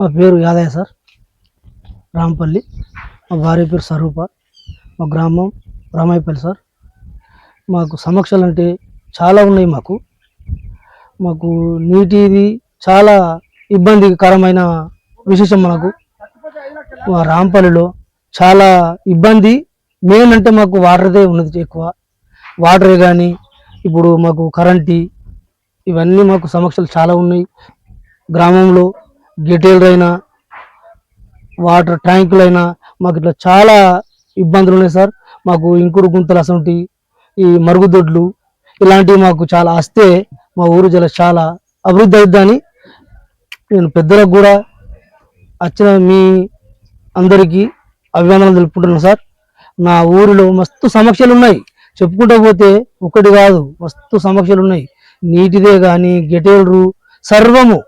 మా పేరు యాదయ్య సార్, రాంపల్లి. మా భార్య పేరు స్వరూప. మా గ్రామం రామాయపల్లి సార్. మాకు సమస్యలు అంటే చాలా ఉన్నాయి. మాకు నీటిది చాలా ఇబ్బందికరమైన విశేషం. మనకు మా రాంపల్లిలో చాలా ఇబ్బంది. మెయిన్ అంటే మాకు వాటర్దే ఉన్నది ఎక్కువ. వాటరే కానీ ఇప్పుడు మాకు కరెంటు ఇవన్నీ మాకు సమస్యలు చాలా ఉన్నాయి. గ్రామంలో గిటేలైనా వాటర్ ట్యాంకులైనా మాకు ఇట్లా చాలా ఇబ్బందులు ఉన్నాయి సార్. మాకు ఇంకుడు గుంతలు అసంటి ఈ మరుగుదొడ్లు ఇలాంటివి మాకు చాలా వస్తే మా ఊరు చాలా అభివృద్ధి అవుద్దని నేను పెద్దలకు కూడా వచ్చిన మీ అందరికీ అభినందనలు తెలుపుకుంటున్నాను సార్. నా ఊరిలో మస్తు సమస్యలు ఉన్నాయి, చెప్పుకుంటూ పోతే ఒకటి కాదు, మస్తు సమస్యలు ఉన్నాయి. నీటిదే కానీ గెటేలరు సర్వము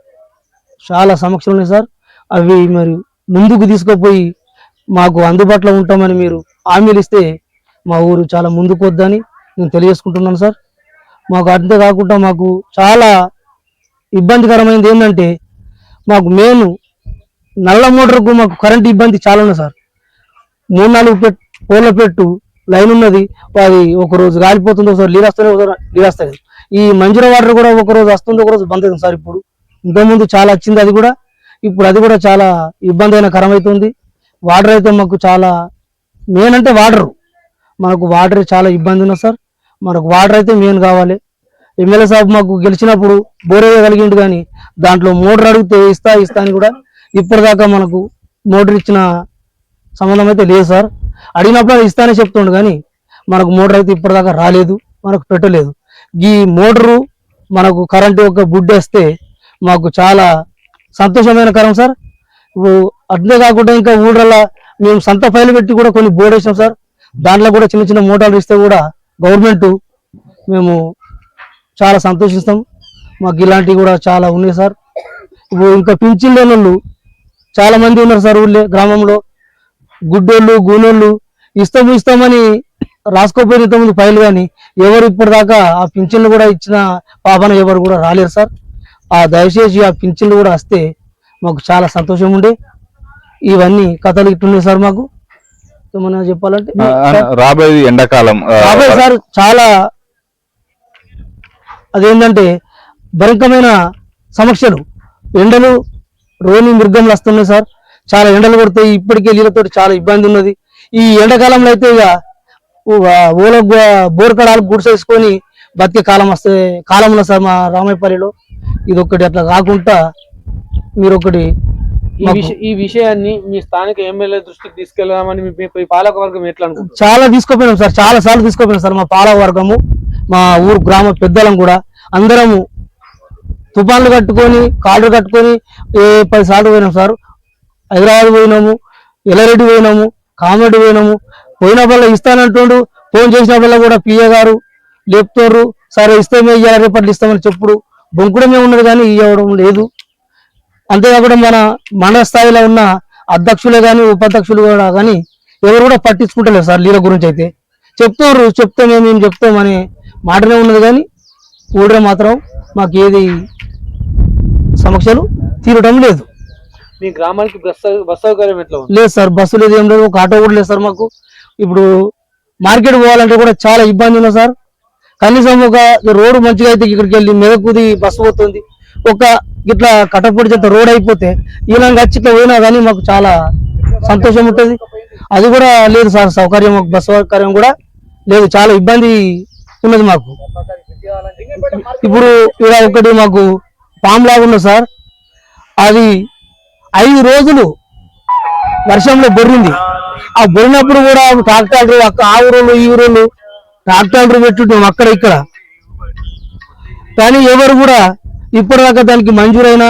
చాలా సమస్యలు ఉన్నాయి సార్. అవి మరి ముందుకు తీసుకుపోయి మాకు అందుబాటులో ఉంటామని మీరు హామీలు ఇస్తే మా ఊరు చాలా ముందుకు వద్దని నేను తెలియజేసుకుంటున్నాను సార్. మాకు అంతేకాకుండా మాకు చాలా ఇబ్బందికరమైనది ఏంటంటే మాకు మెయిన్ నల్ల మోటార్కు మాకు కరెంటు ఇబ్బంది చాలా ఉంది సార్. 3-4 పోల పెట్టు లైన్ ఉన్నది, అది ఒకరోజు గాలిపోతుంది, ఒకసారి నీళ్ళు వస్తుంది, ఒకసారి నీళ్ళు వస్తుంది. ఈ మంజూర వాటర్ కూడా ఒకరోజు వస్తుంది, ఒకరోజు బంద్ అవుతుంది సార్. ఇప్పుడు ఇంతకుముందు చాలా వచ్చింది, అది కూడా ఇప్పుడు అది కూడా చాలా ఇబ్బంది అయిన కరమవుతుంది. వాటర్ అయితే మాకు చాలా మెయిన్ అంటే మనకు వాటర్ చాలా ఇబ్బంది ఉన్నది సార్. మనకు వాటర్ అయితే మెయిన్ కావాలి. ఎమ్మెల్యే సాబ్ మాకు గెలిచినప్పుడు బోరే కలిగిండు, కానీ దాంట్లో మోటార్ అడిగితే ఇస్తా అని కూడా ఇప్పటిదాకా మనకు మోటార్ ఇచ్చిన సంబంధం అయితే లేదు సార్. అడిగినప్పుడు అది ఇస్తానే చెప్తుండు, కానీ మనకు మోటార్ అయితే ఇప్పటిదాకా రాలేదు, మనకు పెట్టలేదు. ఈ మోటారు మనకు కరెంటు ఒక బుడ్డేస్తే మాకు చాలా సంతోషమైన కరం సార్. ఇప్పుడు అట్లే కాకుండా ఇంకా ఊళ్ళల్లో మేము సొంత ఫైలు పెట్టి కూడా కొన్ని బోర్డు వేసాం సార్. దాంట్లో కూడా చిన్న చిన్న మోటార్లు ఇస్తే కూడా గవర్నమెంట్ మేము చాలా సంతోషిస్తాం. మాకు ఇలాంటివి కూడా చాలా ఉన్నాయి సార్. ఇప్పుడు ఇంకా పింఛన్ లేని వాళ్ళు చాలా మంది ఉన్నారు సార్ ఊళ్ళో, గ్రామంలో. గుడ్డోళ్ళు గూనోళ్ళు ఇస్తామని రాసుకోపోయిన ఇంతకుముందు ఫైలు, కానీ ఎవరు ఇప్పటిదాకా ఆ పింఛన్లు కూడా ఇచ్చిన పాపన ఎవరు కూడా రాలేరు సార్. దయచేసి ఆ పింఛన్లు కూడా వస్తే మాకు చాలా సంతోషం ఉండే. ఇవన్నీ కథలు ఇట్టున్నాయి సార్. మాకు ఏమన్నా చెప్పాలంటే రాబోయే ఎండాకాలం సార్ చాలా అదేంటంటే భయంకరమైన సమస్యలు. ఎండలు రోని మృగంలు వస్తున్నాయి సార్. చాలా ఎండలు కొడతాయి. ఇప్పటికే నీళ్ళతో చాలా ఇబ్బంది ఉన్నది. ఈ ఎండాకాలంలో అయితే ఇక ఓల బోర్కడాలు గుడిసేసుకొని బతికే కాలం ఉన్నది సార్ మా రామాయపల్లిలో. ఇది ఒకటి అట్లా కాకుండా మీరు ఒకటి ఈ విషయాన్ని మీ స్థానిక ఎమ్మెల్యే దృష్టికి తీసుకెళ్దామని మీ పాలకవర్గం ఎట్లా అనుకుంటారు? చాలా తీసుకుపోయినాం సార్, చాలా సార్లు తీసుకుపోయినాం సార్. మా పాలకవర్గము, మా ఊరు గ్రామ పెద్దలం కూడా అందరము తుఫాన్లు కట్టుకొని కాళ్ళు కట్టుకొని 10 సార్లు పోయినాం సార్. హైదరాబాద్ పోయినాము, ఎల్లారెడ్డి పోయినాము, కామారెడ్డి పోయినాము. పోయిన వల్ల ఇస్తానంటుండు. ఫోన్ చేసిన వల్ల కూడా పిఏ గారు లేపుతారు, సరే ఇస్తామే రేపట్లు ఇస్తామని చెప్పుడు బొంకుడమే ఉన్నది, కానీ ఇవ్వడం లేదు. అంతేకాకుండా మన స్థాయిలో ఉన్న అధ్యక్షులే కానీ ఉపాధ్యక్షులు కూడా కానీ ఎవరు కూడా పట్టించుకుంటలేరు సార్. నీళ్ళ గురించి అయితే చెప్తే మేము చెప్తామనే మాటనే ఉన్నది, కానీ ఊళ్ళో మాత్రం మాకు ఏది సమస్యలు తీరడం లేదు. మీ గ్రామానికి బస్ సౌకర్యం ఎట్లా లేదు సార్. బస్సు లేదు, ఏం లేదు. ఒక ఆటో కూడా లేదు సార్ మాకు. ఇప్పుడు మార్కెట్ పోవాలంటే కూడా చాలా ఇబ్బంది ఉంది సార్. కనీసం ఒక రోడ్డు మంచిగా అయితే ఇక్కడికి వెళ్ళి మెదకుది బస్సు పోతుంది. ఒక ఇట్లా కట్టపొడి చేత రోడ్ అయిపోతే ఇలా వచ్చి ఇట్లా పోయినా కానీ మాకు చాలా సంతోషం ఉంటుంది. అది కూడా లేదు సార్. సౌకర్యం బస్సు సౌకర్యం కూడా లేదు, చాలా ఇబ్బంది ఉన్నది మాకు. ఇప్పుడు ఇలా ఒకటి మాకు పాము లాగా ఉన్నది సార్. అది 5 రోజులు వర్షంలో బొర్రింది. ఆ బొరినప్పుడు కూడా ట్రాక్టర్లు ఆ ఊరోళ్ళు ఈ ఊరోళ్ళు ట్రాక్టర్లు పెట్టున్నాం అక్కడ ఇక్కడ, కానీ ఎవరు కూడా ఇప్పటిదాకా దానికి మంజూరైనా.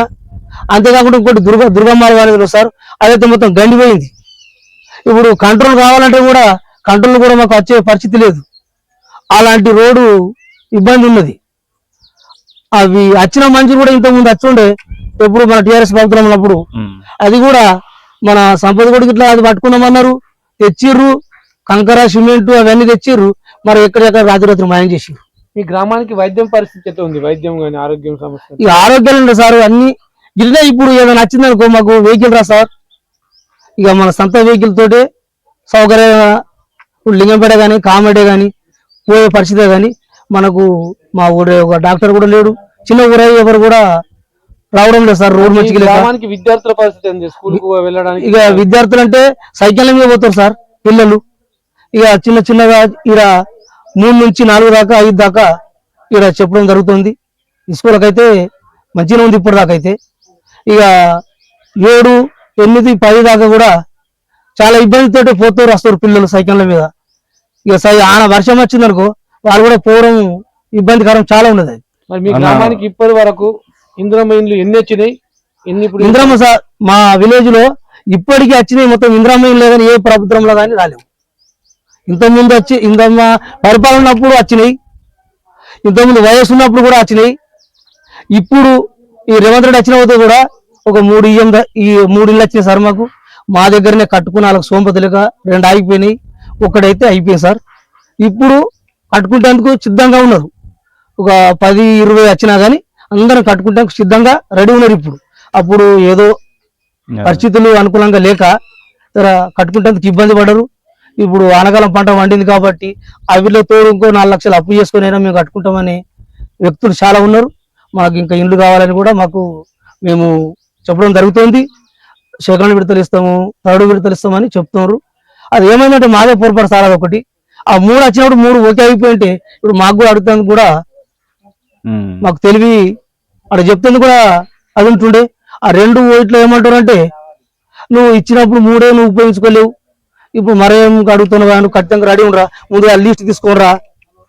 అంతేకాకుండా ఇంకోటి దుర్గమ్మారి అనేది సార్, అదైతే మొత్తం గండిపోయింది. ఇప్పుడు కంట్రోల్ కావాలంటే కూడా కంట్రోల్ కూడా మాకు వచ్చే పరిస్థితి లేదు. అలాంటి రోడ్డు ఇబ్బంది ఉన్నది. అవి వచ్చిన మంజూరు కూడా ఇంతకుముందు వచ్చుండే, ఎప్పుడు మన టీఆర్ఎస్ ప్రభుత్వం ఉన్నప్పుడు. అది కూడా మన సంపద కూడా ఇట్లా అది పట్టుకున్నామన్నారు, తెచ్చిర్రు. కంకర సిమెంట్ అవన్నీ తెచ్చిర్రు. మరి ఎక్కడెక్కడ రాత్రి మాయం చేసిర్రు. మీ గ్రామానికి వైద్యం పరిస్థితి ఎట్లా ఉంది? వైద్యం కానీ ఆరోగ్యం సమస్య? ఈ ఆరోగ్యాలు ఉండే సార్ అన్ని ఇట్లా ఇప్పుడు ఏదైనా నచ్చింది అనుకో మాకు వెహికల్ రా సార్, ఇక మన సొంత వెహికల్ తోటే సౌకర్యంగా ఇప్పుడు లింగంపేట కానీ కామెడే కానీ పోయే పరిస్థితే కానీ మనకు మా ఊరే ఒక డాక్టర్ కూడా లేడు, చిన్న ఊరే ఎవరు కూడా రావడం లేదు సార్. రోడ్ ఈ మంచిగా లేదు సార్. గ్రామానికి విద్యార్థుల పరిస్థితి ఏంది? స్కూల్ కు వెళ్ళడానికి ఇక విద్యార్థులు అంటే సైకిల్ మీద పోతారు సార్ పిల్లలు. ఇక చిన్న చిన్నగా ఇక్కడ 3 నుంచి 4 దాకా 5 దాకా ఇక్కడ చెప్పడం జరుగుతుంది. స్కూల్కైతే మంచిగా ఉంది ఇప్పుడు దాకా అయితే. ఇక 7, 8, 10 దాకా కూడా చాలా ఇబ్బందితో పోతారు వస్తారు పిల్లలు సైకిళ్ళ మీద. ఇక ఆన వర్షం వచ్చిందనుకో వాళ్ళు కూడా పోవడం ఇబ్బందికరం చాలా ఉన్నది. మరి మీ గ్రామానికి ఇప్పటి వరకు ఇందిరమ్మ ఇండ్లు ఎన్ని వచ్చినాయి? ఎన్ని ఇప్పుడు ఇందిరమ్మ సార్ మా విలేజ్ లో ఇప్పటికీ వచ్చినాయి మొత్తం ఇందిరమ్మ ఇల్లు కానీ ఏ ప్రభుత్వంలో కానీ రాలేవు. ఇంతకుముందు వచ్చి ఇందిరమ్మ పరిపాలన ఉన్నప్పుడు వచ్చినాయి, ఇంతకుముందు వయసు ఉన్నప్పుడు కూడా వచ్చినాయి. ఇప్పుడు ఈ రేవంత్ రెడ్డి వచ్చిన పోతే కూడా ఒక 3 ఇళ్ళు వచ్చినాయి సార్ మాకు. మా దగ్గరనే కట్టుకున్న వాళ్ళకి సోంపతులేక 2 ఆగిపోయినాయి, ఒక్కడైతే అయిపోయింది సార్. ఇప్పుడు కట్టుకుంటేందుకు సిద్ధంగా ఉన్నారు. ఒక 10, 20 వచ్చినా కానీ అందరం కట్టుకుంటేందుకు సిద్ధంగా రెడీ ఉన్నారు ఇప్పుడు. అప్పుడు ఏదో పరిస్థితులు అనుకూలంగా లేక కట్టుకుంటేందుకు ఇబ్బంది పడరు. ఇప్పుడు వానకాలం పంట వండింది కాబట్టి అవిలో తోడు ఇంకో 4 లక్షలు అప్పు చేసుకుని అయినా మేము కట్టుకుంటామని వ్యక్తులు చాలా ఉన్నారు. మాకు ఇంకా ఇండ్లు కావాలని కూడా మేము చెప్పడం జరుగుతుంది. సెకండ్ విడతలు ఇస్తాము, థర్డ్ విడతలు ఇస్తామని చెప్తున్నారు. అది ఏమైందంటే మాదే పొరపాటు సార్. అదొకటి ఆ 3 వచ్చినప్పుడు 3 ఓకే అయిపోయింటే ఇప్పుడు మాకు కూడా అడుగుతుంది కూడా మాకు తెలివి అక్కడ చెప్తుంది కూడా అది ఉంటుండే. ఆ 2 ఓట్లు ఏమంటారు అంటే నువ్వు ఇచ్చినప్పుడు 3 నువ్వు ఉపయోగించుకోలేవు, ఇప్పుడు మరేం అడుగుతున్నావు, నువ్వు ఖచ్చితంగా రెడీ ఉండరా, ముందుగా లిస్ట్ తీసుకోనరా,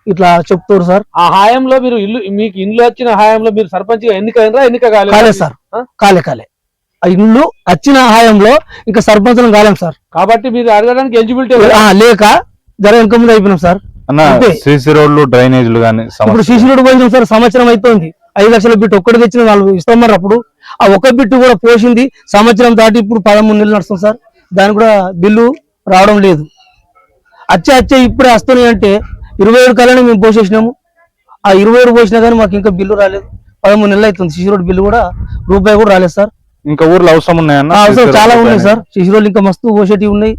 ఇట్లా చెప్తారు సార్. ఆ హాయంలో మీరు మీకు ఇండ్లు వచ్చిన హాయంలో మీరు సర్పంచ్ ఎన్నిక కాలేదు సార్. కాలే ఆ ఇల్లు వచ్చిన హాయంలో ఇంకా సర్పంచ్ కాలేం సార్. కాబట్టి మీరు అడగడానికి ఎలిజిబిలిటీ లేక జర వెనక ముందు అయిపోయినాం సార్. సీసీ రోడ్లు డ్రైనేజ్లు కానీ ఇప్పుడు సీసీ రోడ్డు పోయినాం సార్. సంవత్సరం అవుతుంది. 5 లక్షల బిట్టు ఒక్కటి తెచ్చిన వాళ్ళు ఇస్తామన్నారు. అప్పుడు ఆ ఒక్క బిట్టు కూడా పోసింది సంవత్సరం దాటి ఇప్పుడు 13 నెలలు నడుస్తుంది సార్. దానికి కూడా బిల్లు రావడం లేదు. వచ్చే ఇప్పుడే వస్తున్నాయి అంటే 27 కాలని మేము పోసేసినాము. ఆ 27 పోసినా కానీ మాకు ఇంకా బిల్లు రాలేదు. 13 నెలలు అవుతుంది. సీసీ రోడ్ బిల్లు కూడా రూపాయి కూడా రాలేదు సార్. ఇంకా ఊర్లో అవసరం ఉన్నాయన్న? అవసరం చాలా ఉన్నాయి సార్. సీసీ రోడ్లు ఇంకా మస్తు పోసేటివి ఉన్నాయి.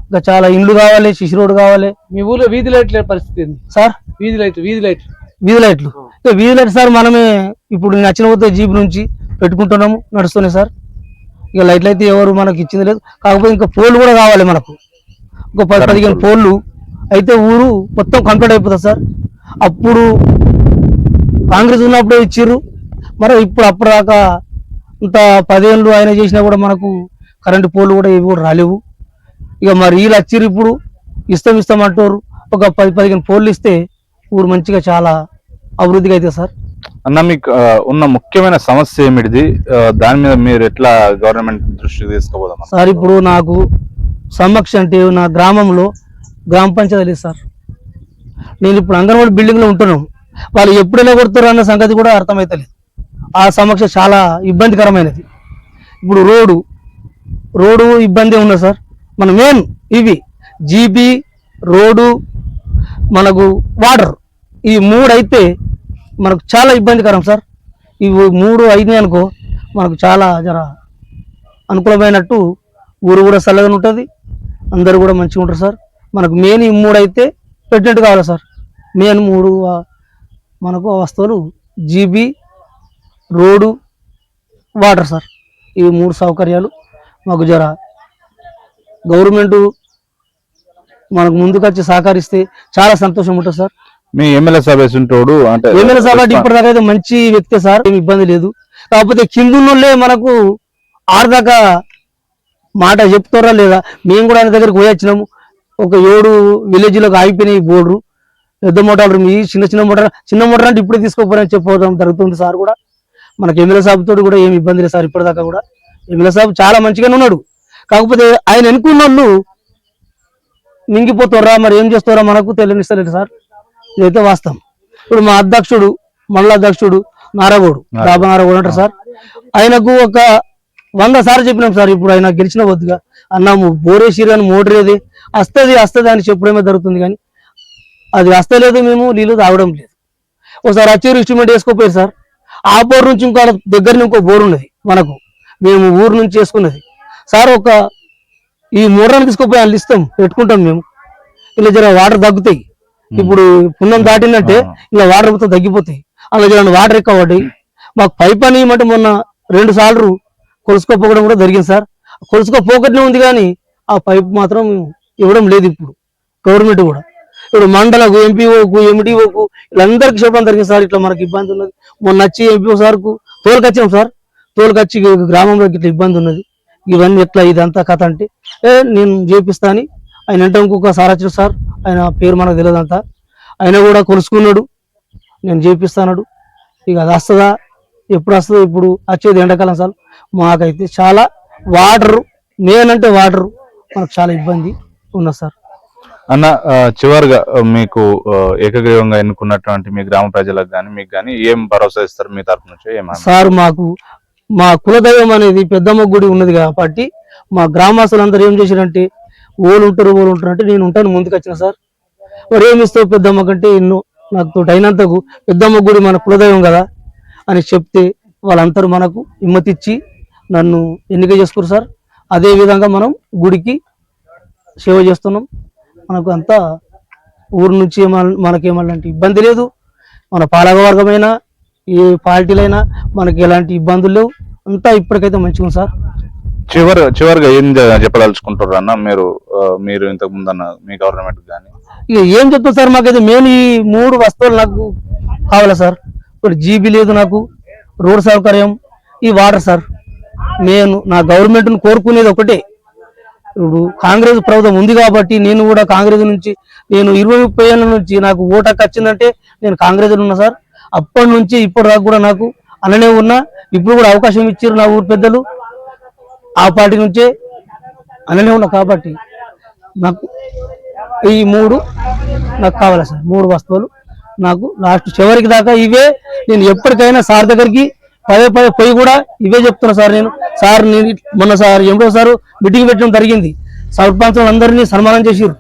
ఇంకా చాలా ఇండ్లు కావాలి, సీసీ రోడ్ కావాలి. మీ ఊర్లో వీధి లైట్ల పరిస్థితి ఏంది సార్? వీధి లైట్లు వీధి లైట్ సార్ మనమే ఇప్పుడు నేను వచ్చిన పోతే జీప్ నుంచి పెట్టుకుంటున్నాము, నడుస్తున్నాయి సార్. ఇక లైట్లు అయితే ఎవరు మనకి ఇచ్చింది లేదు. కాకపోతే ఇంకా పోల్లు కూడా కావాలి మనకు. ఒక 10-15 పోల్లు అయితే ఊరు మొత్తం కంప్లీట్ అయిపోతుంది సార్. అప్పుడు కాంగ్రెస్ ఉన్నప్పుడే ఇచ్చిర్రు, మరి ఇప్పుడు అప్పటిదాకా ఇంత 10 ఏళ్ళు ఆయన చేసినా కూడా మనకు కరెంటు పోల్లు కూడా ఇవి కూడా రాలేవు. ఇక మరి వీళ్ళు వచ్చిర్రు, ఇప్పుడు ఇస్తామంటారు. ఒక 10-15 పోల్లు ఇస్తే ఊరు మంచిగా చాలా అభివృద్ధిగా అవుతుంది సార్. అన్న మీకు ఉన్న ముఖ్యమైన సమస్య ఏమిటిది? దాని మీద మీరు ఎట్లా గవర్నమెంట్ దృష్టికి తీసుకుపోదాం సార్? ఇప్పుడు నాకు సమక్ష అంటే నా గ్రామంలో గ్రామ పంచాయతీ లేదు సార్. నేను ఇప్పుడు అంగన్వాడీ బిల్డింగ్ లో ఉంటున్నాను. వాళ్ళు ఎప్పుడైనా కొడతారు అన్న సంగతి కూడా అర్థమైతలేదు. ఆ సమక్ష చాలా ఇబ్బందికరమైనది. ఇప్పుడు రోడ్డు ఇబ్బంది ఉన్నది సార్. మన మెయిన్ ఇవి జీబీ రోడ్డు మనకు వాటర్, ఈ 3 అయితే మనకు చాలా ఇబ్బందికరం సార్. ఇవి 3 అయినాయి అనుకో మనకు చాలా అనుకూలమైనట్టు, ఊరు కూడా చల్లగా ఉంటుంది, అందరు కూడా మంచిగా ఉంటారు సార్. మనకు మెయిన్ ఈ 3 అయితే పెట్టినట్టు కావాలి సార్. మెయిన్ 3 మనకు వస్తువులు జీబీ రోడ్డు వాటర్ సార్. ఈ 3 సౌకర్యాలు మాకు గవర్నమెంట్ మనకు ముందుకు వచ్చి సహకరిస్తే చాలా సంతోషం ఉంటుంది సార్. మీ ఎమ్మెల్యే సభ వేసుంటోడు అంటే ఎమ్మెల్యే సభ ఇప్పటిదాకా అయితే మంచి వ్యక్తే సార్, ఏమి ఇబ్బంది లేదు. కాకపోతే కిందున్నోళ్ళే మనకు ఆడదాకా మాట చెప్తారా లేదా. మేము కూడా ఆయన దగ్గరికి పోయొచ్చినాము. ఒక 7 విలేజ్లకు ఆగిపోయినాయి బోర్డు. పెద్ద మోటార్లు మీ చిన్న మోటార్ అంటే ఇప్పుడే తీసుకోపోరని చెప్పడం జరుగుతుంది సార్. కూడా మనకి ఎమ్మెల్యే సాబ్ తోటి కూడా ఏమి ఇబ్బంది లేదు సార్. ఇప్పటిదాకా కూడా ఎమ్మెల్యే సాబ్ చాలా మంచిగానే ఉన్నాడు. కాకపోతే ఆయన ఎన్నుకున్న వాళ్ళు మింగిపోతారా, మరి ఏం చేస్తారా మనకు తెలియనిస్తలేదు సార్. ఇదైతే వాస్తవం. ఇప్పుడు మా అధ్యక్షుడు మండల అధ్యక్షుడు నారాగోడు, డాబా నారాగోడు అంటారు సార్. ఆయనకు ఒక 100 సార్లు చెప్పినాం సార్. ఇప్పుడు ఆయన గెలిచిన వద్దుగా అన్నాము బోరేసిరు అని మోటర్ ఏది వస్తుంది అని చెప్పడమే జరుగుతుంది, కానీ అది వస్తలేదు. మేము నీళ్ళు తాగడం లేదు. ఒకసారి వచ్చి ఇన్స్ట్రుమెంట్ వేసుకోపోయారు సార్. ఆ బోర్ నుంచి ఇంకో దగ్గరని ఇంకో బోర్ ఉన్నది మనకు, మేము ఊరు నుంచి చేసుకున్నది సార్. ఒక ఈ మూడరాన్ని తీసుకుపోయి వాళ్ళు ఇస్తాం, పెట్టుకుంటాం మేము. ఇలా జర వాటర్ తగ్గుతాయి. ఇప్పుడు పున్నం దాటిందంటే ఇలా వాటర్ మొత్తం తగ్గిపోతాయి. అలా జర వాటర్ ఎక్కువ పడ్డాయి. మాకు పైప్ అని ఇవ్వమంటే మొన్న 2 సార్లు కొలుసుకోపోవడం కూడా జరిగింది సార్. కొలుసుకోపోకనే ఉంది కానీ ఆ పైప్ మాత్రం ఇవ్వడం లేదు ఇప్పుడు గవర్నమెంట్ కూడా. ఇప్పుడు మండలకు, ఎంపీఓకు, ఎండిఓకు వీళ్ళందరికీ చెప్పడం జరిగింది సార్, ఇట్లా మనకి ఇబ్బంది ఉన్నది. మొన్న వచ్చి ఎంపీఓ సార్కు తోలుకొచ్చాం సార్. తోలుకొచ్చి గ్రామంలోకి ఇట్లా ఇబ్బంది ఉన్నది, ఇవన్నీ ఎట్లా ఇదంతా కథ అంటే నేను చేపిస్తా అని ఆయన అంటే ఇంకొక సార్ వచ్చాడు సార్, ఆయన పేరు మనకు తెలియదంతా. ఆయన కూడా కొలుసుకున్నాడు, నేను చేపిస్తాడు. ఇక అది వస్తుందా, ఎప్పుడు వస్తుందో? ఇప్పుడు వచ్చేది ఎండాకాలం సార్. మాకైతే చాలా వాటర్, మెయిన్ అంటే వాటర్ మనకు చాలా ఇబ్బంది ఉన్నది సార్. అన్న, చివరిగా మీకు ఏకగ్రీవంగా ఎన్నుకున్నటువంటి మీ గ్రామ ప్రజలకు కానీ మీకు కానీ ఏం భరోసా ఇస్తారు మీ తరఫు నుంచి? సార్, మాకు మా కులదైవం అనేది పెద్దమ్మ గుడి ఉన్నది కాబట్టి మా గ్రామస్తులందరూ ఏం చేశారంటే ఓళ్ళు ఉంటారు అంటే నేను ఉంటాను ముందుకు వచ్చిన సార్. మరి ఏమి ఇస్తావు పెద్దమ్మ కంటే ఎన్నో, నాకు తోటి అయినంతకు పెద్దమ్మ గుడి మన కులదైవం కదా అని చెప్తే వాళ్ళందరూ మనకు హిమ్మతిచ్చి నన్ను ఎన్నిక చేసుకున్నారు సార్. అదే విధంగా మనం గుడికి సేవ చేస్తున్నాం. మనకు అంతా ఊరు నుంచి మనకేమలాంటి ఇబ్బంది లేదు. మన పాలకవర్గమైనా ఏ పార్టీలైనా మనకి ఎలాంటి ఇబ్బందులు లేవు. అంతా ఇప్పటికైతే మంచిగా ఉంది సార్. చివరిగా ఏం చెప్పదలుచుకుంటారు అన్న మీరు ఇంతకు ముందు అన్న మీ గవర్నమెంట్ కానీ? ఇక ఏం చెప్తారు సార్, మాకైతే మెయిన్ ఈ 3 వస్తువులు నాకు కావాలా సార్. ఇప్పుడు జీబీ లేదు నాకు, రోడ్ సౌకర్యం, ఈ వాటర్ సార్. నేను నా గవర్నమెంట్ను కోరుకునేది ఒకటే. ఇప్పుడు కాంగ్రెస్ ప్రభుత్వం ఉంది కాబట్టి నేను కూడా కాంగ్రెస్ నుంచి, నేను 20-30 ఏళ్ళ నుంచి నాకు ఓటు హక్కు వచ్చిందంటే నేను కాంగ్రెస్ ఉన్నా సార్. అప్పటి నుంచి ఇప్పటి దాకా కూడా నాకు అలానే ఉన్నా. ఇప్పుడు కూడా అవకాశం ఇచ్చారు నా ఊరు పెద్దలు, ఆ పార్టీ నుంచే అలానే ఉన్నా కాబట్టి నాకు ఈ 3 నాకు కావాలి సార్. 3 వస్తువులు నాకు లాస్ట్ చివరికి దాకా ఇవే. నేను ఎప్పటికైనా సార్ దగ్గరికి పదే పోయి కూడా ఇవే చెప్తున్నా సార్. నేను మొన్న సార్ ఎండో సార్ మీటింగ్ పెట్టడం జరిగింది, సర్పంచులు అందరినీ సన్మానం చేసిరు.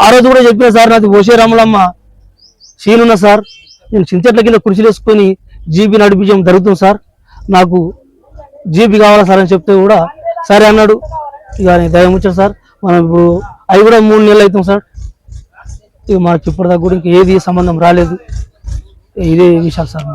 ఆ రోజు కూడా చెప్పిన సార్, నాది ఓసే రాములమ్మ సీనున్న సార్, నేను చింతట్ల కింద కుర్చీలు వేసుకొని జీబీ నడిపించడం జరుగుతుంది సార్, నాకు జీబీ కావాలా సార్ అని చెప్తే కూడా సరే అన్నాడు. ఇక దయ ముచ్చాడు సార్. మనం ఇప్పుడు అవి కూడా 3 నెలలు అవుతాం సార్. ఇక మనకి ఇప్పటిదాకా కూడా ఇంకా ఏది సంబంధం రాలేదు. ఇదే విషయాలు సార్.